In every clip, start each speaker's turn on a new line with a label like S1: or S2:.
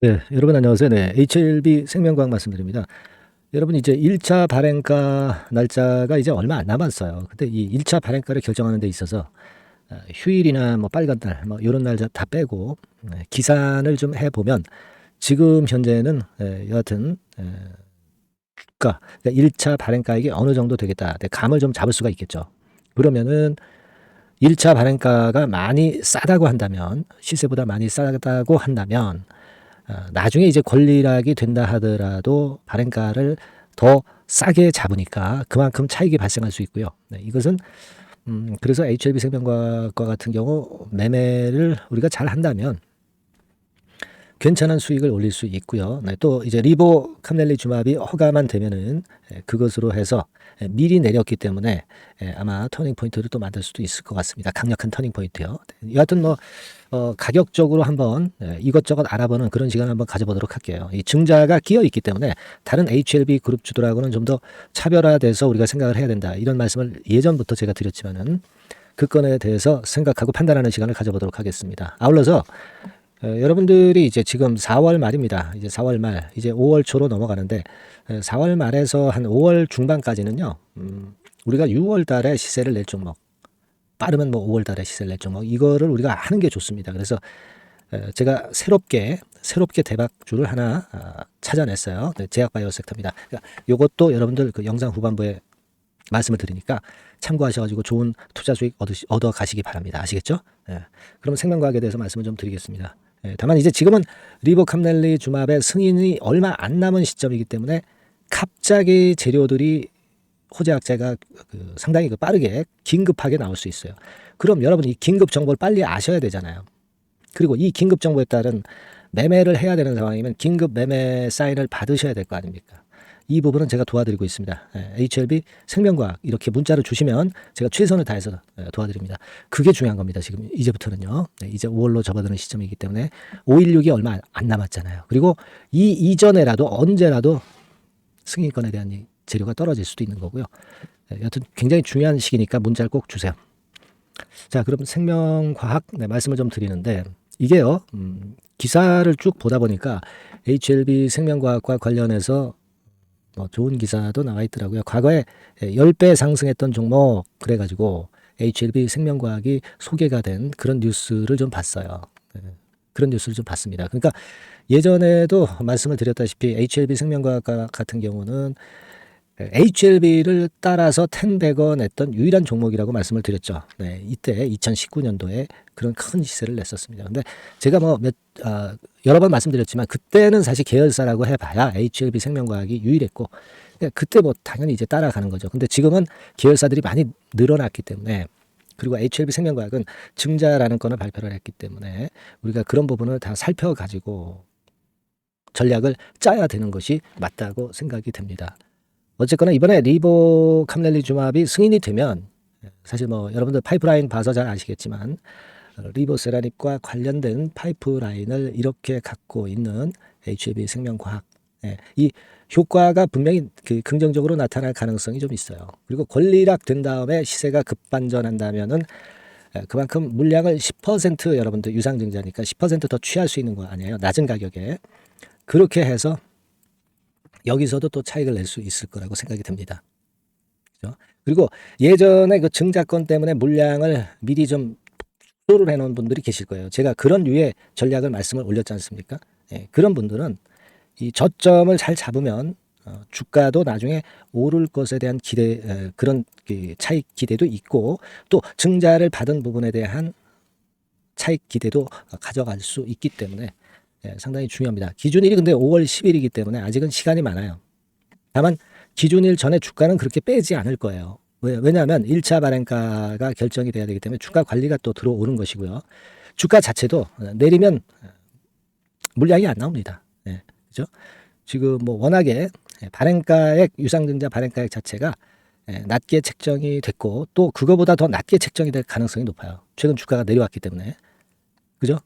S1: 네. 여러분 안녕하세요. 네. HLB 생명과학 말씀드립니다. 여러분 이제 1차 발행가 날짜가 이제 얼마 안 남았어요. 근데 이 1차 발행가를 결정하는 데 있어서 휴일이나 뭐 빨간 날 뭐 요런 날 다 빼고 기산을 좀 해 보면 지금 현재는 여하튼 주가 그러니까 1차 발행가액이 어느 정도 되겠다. 감을 좀 잡을 수가 있겠죠. 그러면은 1차 발행가가 많이 싸다고 한다면 시세보다 많이 싸다고 한다면 나중에 이제 권리락이 된다 하더라도 발행가를 더 싸게 잡으니까 그만큼 차익이 발생할 수 있고요. 네, 이것은 그래서 HLB 생명과학과 같은 경우 매매를 우리가 잘 한다면 괜찮은 수익을 올릴 수 있고요. 네, 또 이제 리보캄넬리주마비 허가만 되면은 그것으로 해서 미리 내렸기 때문에 아마 터닝 포인트를 또 만들 수도 있을 것 같습니다. 강력한 터닝 포인트요. 여하튼 뭐 가격적으로 한번 이것저것 알아보는 그런 시간을 한번 가져보도록 할게요. 이 증자가 끼어 있기 때문에 다른 HLB 그룹주들하고는 좀 더 차별화돼서 우리가 생각을 해야 된다. 이런 말씀을 예전부터 제가 드렸지만은 그 건에 대해서 생각하고 판단하는 시간을 가져보도록 하겠습니다. 아울러서 여러분들이 이제 지금 4월 말입니다. 이제 4월 말, 이제 5월 초로 넘어가는데 4월 말에서 한 5월 중반까지는요. 우리가 6월 달에 시세를 낼 종목, 빠르면 뭐 5월 달에 시세를 낼 종목, 이거를 우리가 하는 게 좋습니다. 그래서 제가 새롭게 대박주를 하나 찾아냈어요. 네, 제약바이오 섹터입니다. 그러니까 요것도 여러분들 그 영상 후반부에 말씀을 드리니까 참고하셔가지고 좋은 투자 수익 얻어 가시기 바랍니다. 아시겠죠? 예. 그럼 생명과학에 대해서 말씀을 좀 드리겠습니다. 다만 이제 지금은 리보캄넬리주마베 승인이 얼마 안 남은 시점이기 때문에 갑자기 재료들이 호재학제가 상당히 빠르게 긴급하게 나올 수 있어요. 그럼 여러분 이 긴급 정보를 빨리 아셔야 되잖아요. 그리고 이 긴급 정보에 따른 매매를 해야 되는 상황이면 긴급 매매 사인을 받으셔야 될 거 아닙니까? 이 부분은 제가 도와드리고 있습니다. HLB 생명과학 이렇게 문자를 주시면 제가 최선을 다해서 도와드립니다. 그게 중요한 겁니다. 지금 이제부터는요. 이제 5월로 접어드는 시점이기 때문에 516이 얼마 안 남았잖아요. 그리고 이 이전에라도 언제라도 승인권에 대한 재료가 떨어질 수도 있는 거고요. 여튼 굉장히 중요한 시기니까 문자를 꼭 주세요. 자, 그럼 생명과학 말씀을 좀 드리는데 이게요. 기사를 쭉 보다 보니까 HLB 생명과학과 관련해서 뭐 좋은 기사도 나와 있더라고요. 과거에 10배 상승했던 종목 그래가지고 HLB 생명과학이 소개가 된 그런 뉴스를 좀 봤어요. 그런 뉴스를 좀 봤습니다. 그러니까 예전에도 말씀을 드렸다시피 HLB 생명과학 같은 경우는 HLB를 따라서 10백원 냈던 유일한 종목이라고 말씀을 드렸죠. 네, 이때 2019년도에 그런 큰 시세를 냈었습니다. 근데 제가 여러 번 말씀드렸지만 그때는 사실 계열사라고 해봐야 HLB 생명과학이 유일했고 그때 뭐 당연히 이제 따라가는 거죠. 근데 지금은 계열사들이 많이 늘어났기 때문에 그리고 HLB 생명과학은 증자라는 건을 발표를 했기 때문에 우리가 그런 부분을 다 살펴가지고 전략을 짜야 되는 것이 맞다고 생각이 됩니다. 어쨌거나 이번에 리보캄넬리주마비 승인이 되면 사실 뭐 여러분들 파이프라인 봐서 잘 아시겠지만 리보세라믹과 관련된 파이프라인을 이렇게 갖고 있는 HLB 생명과학 이 효과가 분명히 긍정적으로 나타날 가능성이 좀 있어요. 그리고 권리락 된 다음에 시세가 급반전한다면은 그만큼 물량을 10% 여러분들 유상증자니까 10%더 취할 수 있는 거 아니에요. 낮은 가격에. 그렇게 해서 여기서도 또 차익을 낼 수 있을 거라고 생각이 듭니다. 그렇죠? 그리고 예전에 그 증자권 때문에 물량을 미리 좀 축소를 해놓은 분들이 계실 거예요. 제가 그런 류의 전략을 말씀을 올렸지 않습니까? 그런 분들은 이 저점을 잘 잡으면 주가도 나중에 오를 것에 대한 기대, 그런 차익 기대도 있고 또 증자를 받은 부분에 대한 차익 기대도 가져갈 수 있기 때문에 상당히 중요합니다. 기준일이 근데 5월 10일이기 때문에 아직은 시간이 많아요. 다만 기준일 전에 주가는 그렇게 빼지 않을 거예요. 왜냐하면 1차 발행가가 결정이 돼야 되기 때문에 주가 관리가 또 들어오는 것이고요. 주가 자체도 내리면 물량이 안 나옵니다. 그죠? 지금 뭐 워낙에 발행가액, 유상증자 발행가액 자체가 낮게 책정이 됐고 또 그거보다 더 낮게 책정이 될 가능성이 높아요. 최근 주가가 내려왔기 때문에. 그죠?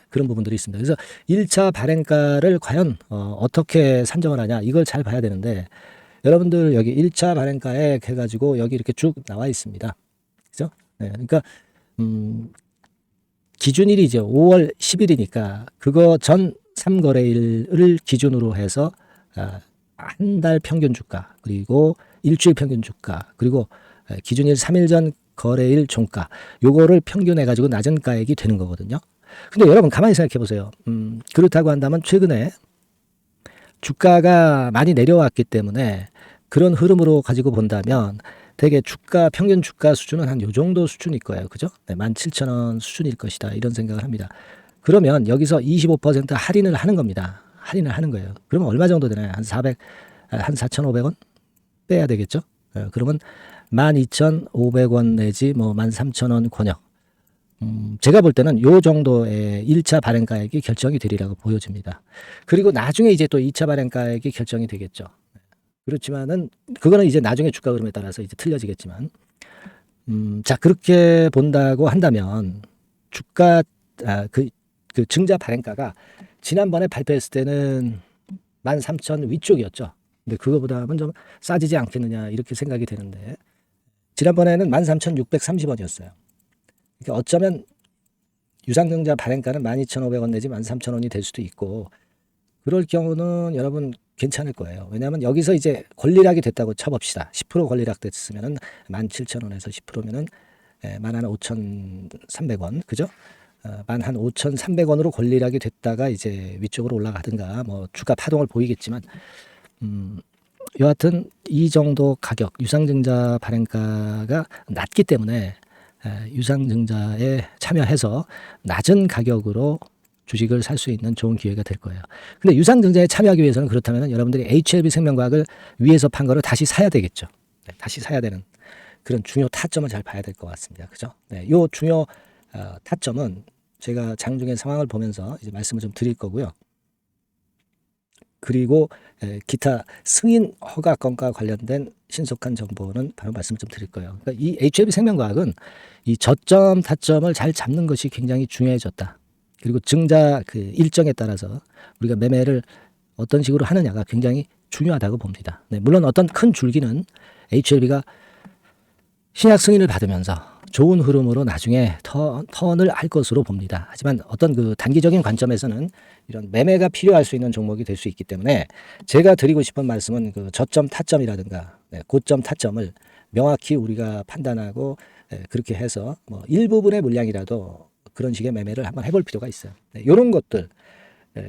S1: 그런 부분들이 있습니다. 그래서 1차 발행가를 과연 어떻게 산정을 하냐 이걸 잘 봐야 되는데 여러분들 여기 1차 발행가액 해가지고 여기 이렇게 쭉 나와 있습니다. 그죠? 그러니까 기준일이 이제 5월 10일이니까 그거 전 3거래일을 기준으로 해서 한 달 평균 주가, 그리고 일주일 평균 주가, 그리고 기준일 3일 전 거래일 종가, 요거를 평균해 가지고 낮은 가액이 되는 거거든요. 근데 여러분 가만히 생각해 보세요. 그렇다고 한다면 최근에 주가가 많이 내려왔기 때문에 그런 흐름으로 가지고 본다면 대개 주가 평균 주가 수준은 한 요 정도 수준일 거예요. 그죠? 네, 17,000원 수준일 것이다. 이런 생각을 합니다. 그러면 여기서 25% 할인을 하는 겁니다. 할인을 하는 거예요. 그러면 얼마 정도 되나요? 한 4,500원 빼야 되겠죠? 그러면 12,500원 내지 뭐 13,000원 권역. 제가 볼 때는 요 정도의 1차 발행가액이 결정이 되리라고 보여집니다. 그리고 나중에 이제 또 2차 발행가액이 결정이 되겠죠. 그렇지만은 그거는 이제 나중에 주가 흐름에 따라서 이제 틀려지겠지만, 자 그렇게 본다고 한다면 주가 그 증자 발행가가 지난번에 발표했을 때는 13,000 위쪽이었죠. 근데 그거보다는 좀 싸지지 않겠느냐 이렇게 생각이 되는데 지난번에는 13,630원이었어요. 그러니까 어쩌면 유상증자 발행가는 12,500원 내지 13,000원이 될 수도 있고 그럴 경우는 여러분 괜찮을 거예요. 왜냐하면 여기서 이제 권리락이 됐다고 쳐봅시다. 10% 권리락 됐으면은 17,000원에서 10%면은 15,300원, 그죠? 만 한 5,300원으로 권리락이 됐다가 이제 위쪽으로 올라가든가 뭐 주가 파동을 보이겠지만 여하튼 이 정도 가격 유상증자 발행가가 낮기 때문에 유상증자에 참여해서 낮은 가격으로 주식을 살 수 있는 좋은 기회가 될 거예요. 근데 유상증자에 참여하기 위해서는 그렇다면 여러분들이 HLB 생명과학을 위에서 판 거를 다시 사야 되겠죠. 네, 다시 사야 되는 그런 중요 타점을 잘 봐야 될 것 같습니다. 그죠? 네, 요 중요 타점은 제가 장중의 상황을 보면서 이제 말씀을 좀 드릴 거고요. 그리고 기타 승인 허가건과 관련된 신속한 정보는 바로 말씀을 좀 드릴 거예요. 그러니까 이 HLB 생명과학은 이 저점 타점을 잘 잡는 것이 굉장히 중요해졌다. 그리고 증자 그 일정에 따라서 우리가 매매를 어떤 식으로 하느냐가 굉장히 중요하다고 봅니다. 네, 물론 어떤 큰 줄기는 HLB가 신약 승인을 받으면서 좋은 흐름으로 나중에 턴을 할 것으로 봅니다. 하지만 어떤 그 단기적인 관점에서는 이런 매매가 필요할 수 있는 종목이 될 수 있기 때문에 제가 드리고 싶은 말씀은 그 저점 타점이라든가 고점 타점을 명확히 우리가 판단하고 그렇게 해서 뭐 일부분의 물량이라도 그런 식의 매매를 한번 해볼 필요가 있어요. 이런 것들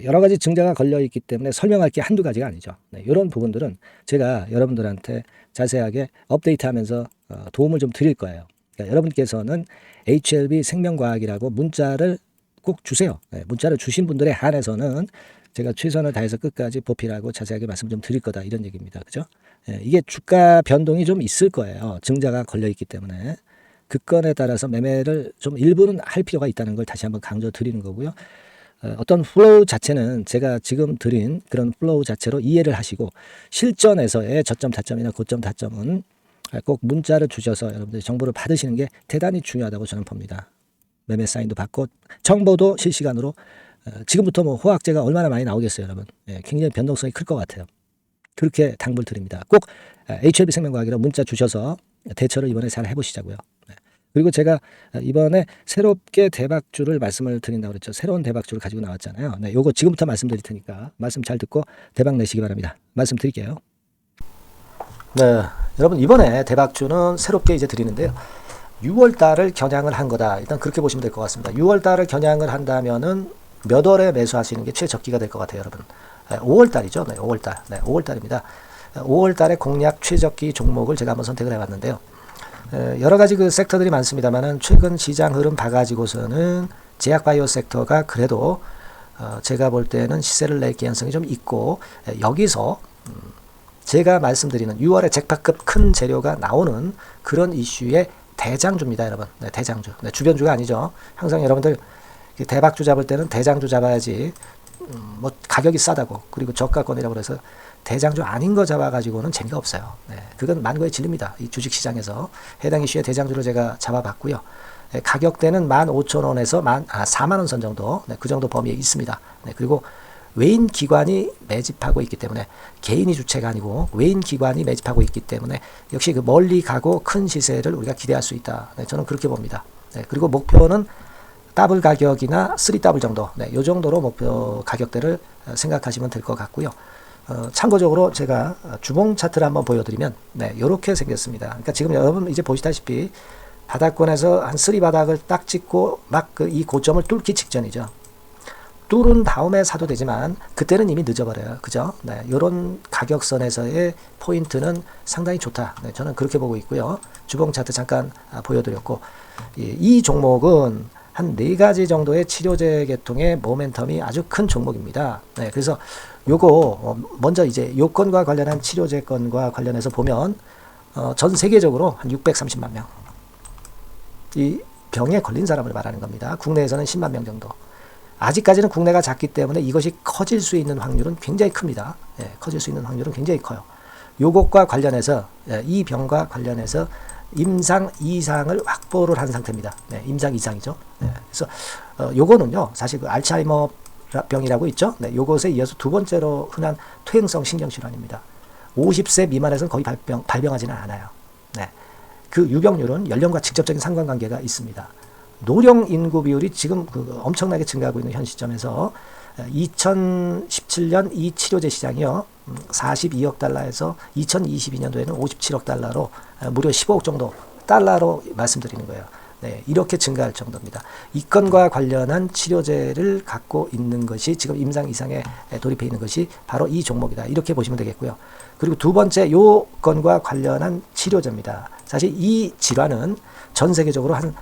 S1: 여러 가지 증자가 걸려 있기 때문에 설명할 게 한두 가지가 아니죠. 이런 부분들은 제가 여러분들한테 자세하게 업데이트하면서 도움을 좀 드릴 거예요. 그러니까 여러분께서는 HLB 생명과학이라고 문자를 꼭 주세요. 문자를 주신 분들에 한해서는 제가 최선을 다해서 끝까지 보필하고 자세하게 말씀 좀 드릴 거다 이런 얘기입니다. 그죠? 이게 주가 변동이 좀 있을 거예요. 증자가 걸려 있기 때문에. 그 건에 따라서 매매를 좀 일부는 할 필요가 있다는 걸 다시 한번 강조 드리는 거고요. 어떤 플로우 자체는 제가 지금 드린 그런 플로우 자체로 이해를 하시고 실전에서의 저점 타점이나 고점 타점은 꼭 문자를 주셔서 여러분들이 정보를 받으시는 게 대단히 중요하다고 저는 봅니다. 매매 사인도 받고 정보도 실시간으로 지금부터 뭐 호황제가 얼마나 많이 나오겠어요, 여러분. 굉장히 변동성이 클 것 같아요. 그렇게 당부를 드립니다. 꼭 HLB 생명과학이라고 문자 주셔서 대처를 이번에 잘 해보시자고요. 그리고 제가 이번에 새롭게 대박주를 말씀을 드린다고 그랬죠. 새로운 대박주를 가지고 나왔잖아요. 네, 요거 지금부터 말씀드릴 테니까 말씀 잘 듣고 대박 내시기 바랍니다. 말씀 드릴게요. 네, 여러분 이번에 대박주는 새롭게 이제 드리는데요. 6월 달을 겨냥을 한 거다. 일단 그렇게 보시면 될 것 같습니다. 6월 달을 겨냥을 한다면은 몇 월에 매수하시는 게 최적기가 될 것 같아요, 여러분. 5월 달이죠. 네, 5월 달. 네, 5월 달입니다. 5월 달에 공략 최적기 종목을 제가 한번 선택을 해봤는데요. 여러 가지 그 섹터들이 많습니다만은 최근 시장 흐름 봐가지고서는 제약바이오 섹터가 그래도 제가 볼 때는 시세를 낼 개연성이 좀 있고 여기서 제가 말씀드리는 6월에 잭팟급 큰 재료가 나오는 그런 이슈의 대장주입니다, 여러분. 네, 대장주. 네, 주변주가 아니죠. 항상 여러분들 대박주 잡을 때는 대장주 잡아야지 뭐 가격이 싸다고 그리고 저가권이라고 그래서 대장주 아닌 거 잡아가지고는 재미가 없어요. 네, 그건 만고의 진리입니다. 이 주식시장에서 해당 이슈의 대장주를 제가 잡아봤고요. 가격대는 15,000원에서 4만원 선 정도, 네, 그 정도 범위에 있습니다. 네, 그리고 외인 기관이 매집하고 있기 때문에 개인이 주체가 아니고 외인 기관이 매집하고 있기 때문에 역시 그 멀리 가고 큰 시세를 우리가 기대할 수 있다. 네, 저는 그렇게 봅니다. 네, 그리고 목표는 더블 가격이나 3더블 정도, 네, 요 정도로 목표 가격대를 생각하시면 될 것 같고요. 참고적으로 제가 주봉 차트를 한번 보여드리면, 네, 요렇게 생겼습니다. 그러니까 지금 여러분 이제 보시다시피 바닥권에서 한 3 바닥을 딱 찍고 막 이 고점을 뚫기 직전이죠. 뚫은 다음에 사도 되지만 그때는 이미 늦어버려요. 그죠? 네, 요런 가격선에서의 포인트는 상당히 좋다. 네, 저는 그렇게 보고 있고요. 주봉 차트 잠깐 보여드렸고, 이 종목은 한 4가지 정도의 치료제 계통의 모멘텀이 아주 큰 종목입니다. 네, 그래서 요거 먼저 이제 요건과 관련한 치료제 건과 관련해서 보면 전 세계적으로 한 630만 명 이 병에 걸린 사람을 말하는 겁니다. 국내에서는 10만 명 정도. 아직까지는 국내가 작기 때문에 이것이 커질 수 있는 확률은 굉장히 큽니다. 예, 커질 수 있는 확률은 굉장히 커요. 요것과 관련해서, 이 병과 관련해서 임상 이상을 확보를 한 상태입니다. 네, 임상 이상이죠. 네, 그래서 요거는요, 사실 그 알츠하이머 병이라고 있죠. 네, 요것에 이어서 두 번째로 흔한 퇴행성 신경질환입니다. 50세 미만에서는 거의 발병하지는 않아요. 네, 그 유병률은 연령과 직접적인 상관관계가 있습니다. 노령 인구 비율이 지금 엄청나게 증가하고 있는 현 시점에서 2017년 이 치료제 시장이요, 42억 달러에서 2022년도에는 57억 달러로 무려 15억 정도 달러로 말씀드리는 거예요. 네, 이렇게 증가할 정도입니다. 이 건과 관련한 치료제를 갖고 있는 것이 지금 임상 이상에 돌입해 있는 것이 바로 이 종목이다. 이렇게 보시면 되겠고요. 그리고 두 번째 요 건과 관련한 치료제입니다. 사실 이 질환은 전 세계적으로 한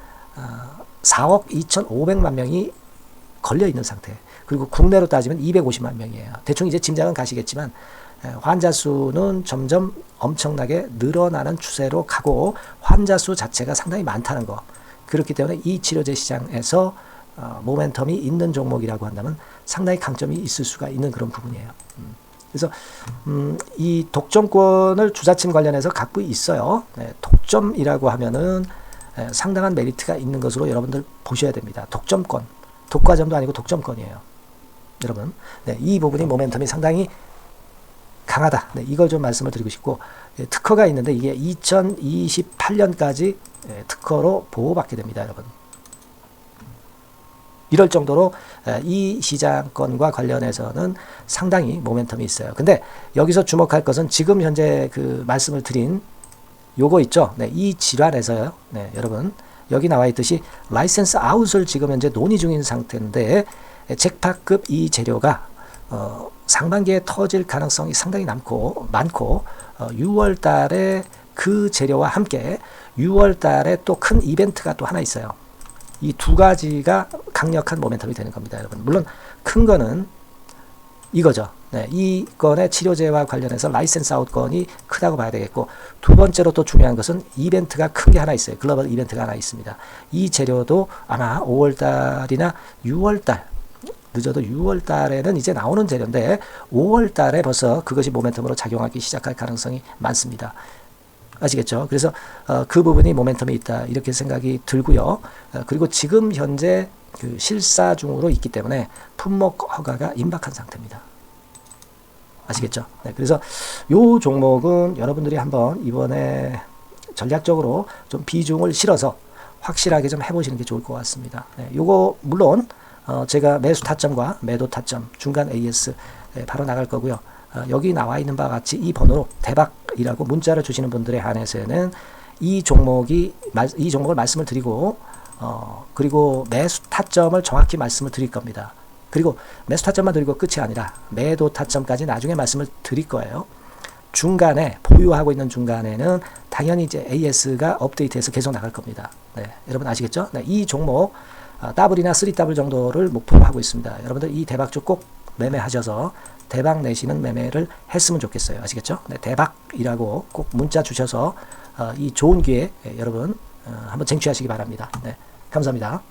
S1: 4억 2,500만 명이 걸려 있는 상태. 그리고 국내로 따지면 250만 명이에요. 대충 이제 짐작은 가시겠지만 환자 수는 점점 엄청나게 늘어나는 추세로 가고 환자 수 자체가 상당히 많다는 거. 그렇기 때문에 이 치료제 시장에서 모멘텀이 있는 종목이라고 한다면 상당히 강점이 있을 수가 있는 그런 부분이에요. 그래서 이 독점권을 주사침 관련해서 갖고 있어요. 네, 독점이라고 하면은 상당한 메리트가 있는 것으로 여러분들 보셔야 됩니다. 독점권, 독과점도 아니고 독점권이에요. 여러분, 네, 이 부분이 모멘텀이 상당히 강하다. 네, 이걸 좀 말씀을 드리고 싶고, 특허가 있는데 이게 2028년까지 특허로 보호받게 됩니다, 여러분. 이럴 정도로 이 시장권과 관련해서는 상당히 모멘텀이 있어요. 근데 여기서 주목할 것은 지금 현재 그 말씀을 드린 요거 있죠. 네, 이 질환에서요. 네, 여러분 여기 나와 있듯이 라이센스 아웃을 지금 현재 논의 중인 상태인데 잭팟급 이 재료가 상반기에 터질 가능성이 상당히 많고 6월 달에 그 재료와 함께 6월 달에 또 큰 이벤트가 또 하나 있어요. 이 두 가지가 강력한 모멘텀이 되는 겁니다, 여러분. 물론 큰 거는 이거죠. 네, 이 건의 치료제와 관련해서 라이센스 아웃 건이 크다고 봐야 되겠고, 두 번째로 또 중요한 것은 이벤트가 큰 게 하나 있어요. 글로벌 이벤트가 하나 있습니다. 이 재료도 아마 5월 달이나 6월 달, 늦어도 6월 달에는 이제 나오는 재료인데 5월 달에 벌써 그것이 모멘텀으로 작용하기 시작할 가능성이 많습니다. 아시겠죠? 그래서 그 부분이 모멘텀이 있다 이렇게 생각이 들고요. 그리고 지금 현재 그 실사 중으로 있기 때문에 품목 허가가 임박한 상태입니다. 아시겠죠? 네, 그래서 요 종목은 여러분들이 한번 이번에 전략적으로 좀 비중을 실어서 확실하게 좀 해보시는 게 좋을 것 같습니다. 네, 요거 물론 제가 매수 타점과 매도 타점 중간 AS 바로 나갈 거고요. 여기 나와 있는 바와 같이 이 번호로 대박이라고 문자를 주시는 분들에 한해서는 이 종목을 말씀을 드리고 그리고 매수 타점을 정확히 말씀을 드릴 겁니다. 그리고 매수 타점만 드리고 끝이 아니라 매도 타점까지 나중에 말씀을 드릴 거예요. 중간에 보유하고 있는 중간에는 당연히 이제 AS가 업데이트해서 계속 나갈 겁니다. 네, 여러분 아시겠죠? 네, 이 종목 더블이나 3더블 정도를 목표로 하고 있습니다. 여러분들 이 대박주 꼭 매매하셔서 대박 내시는 매매를 했으면 좋겠어요. 아시겠죠? 네, 대박이라고 꼭 문자 주셔서 이 좋은 기회 여러분 한번 쟁취하시기 바랍니다. 네, 감사합니다.